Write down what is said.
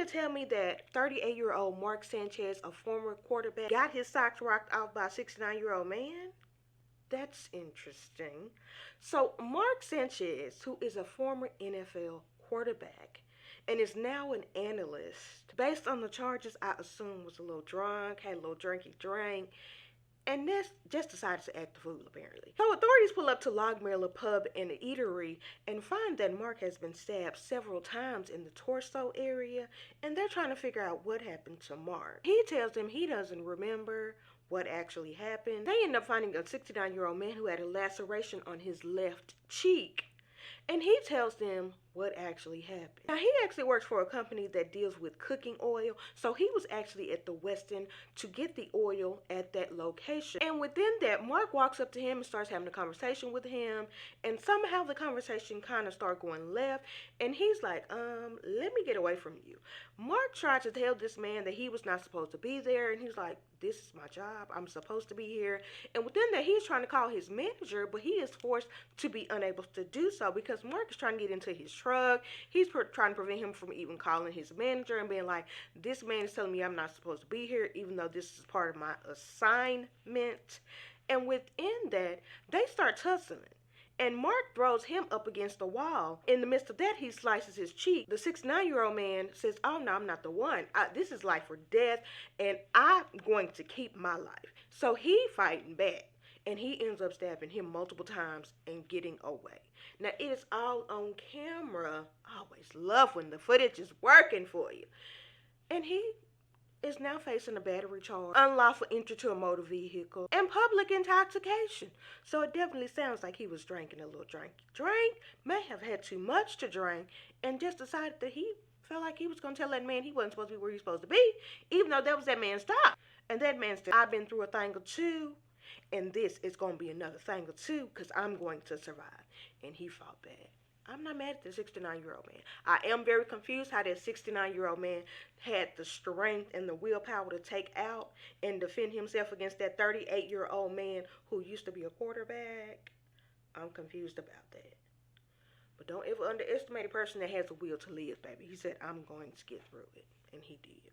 to tell me that 38-year-old Mark Sanchez, a former quarterback, got his socks rocked off by a 69-year-old man? That's interesting. So, Mark Sanchez, who is a former NFL quarterback and is now an analyst, based on the charges, I assume was a little drunk, had a little drinky drink, and this just decided to act the fool, apparently. So authorities pull up to Logmiller Pub and Eatery and find that Mark has been stabbed several times in the torso area, and they're trying to figure out what happened to Mark. He tells them he doesn't remember what actually happened. They end up finding a 69-year-old man who had a laceration on his left cheek, and he tells them what actually happened. Now, he actually works for a company that deals with cooking oil, so he was actually at the Westin to get the oil at that location. And within that, Mark walks up to him and starts having a conversation with him, and somehow the conversation kind of started going left, and he's like, let me get away from you. Mark tried to tell this man that he was not supposed to be there, and he's like, this is my job, I'm supposed to be here. And within that, he's trying to call his manager, but he is forced to be unable to do so because Mark is trying to get into his truck. He's trying to prevent him from even calling his manager and being like, this man is telling me I'm not supposed to be here, even though this is part of my assignment. And within that, they start tussling. And Mark throws him up against the wall. In the midst of that, he slices his cheek. The 69-year-old man says, oh no, I'm not the one. This is life or death, and I'm going to keep my life. So he fighting back, and he ends up stabbing him multiple times and getting away. Now, it is all on camera. I always love when the footage is working for you. And he is now facing a battery charge, unlawful entry to a motor vehicle, and public intoxication. So it definitely sounds like he was drinking a little drink, may have had too much to drink, and just decided that he felt like he was going to tell that man he wasn't supposed to be where he was supposed to be, even though that was that man's job. And that man said, I've been through a thing or two, and this is going to be another thing or two, because I'm going to survive. And he fought back. I'm not mad at the 69-year-old man. I am very confused how that 69-year-old man had the strength and the willpower to take out and defend himself against that 38-year-old man who used to be a quarterback. I'm confused about that. But don't ever underestimate a person that has a will to live, baby. He said, I'm going to get through it. And he did.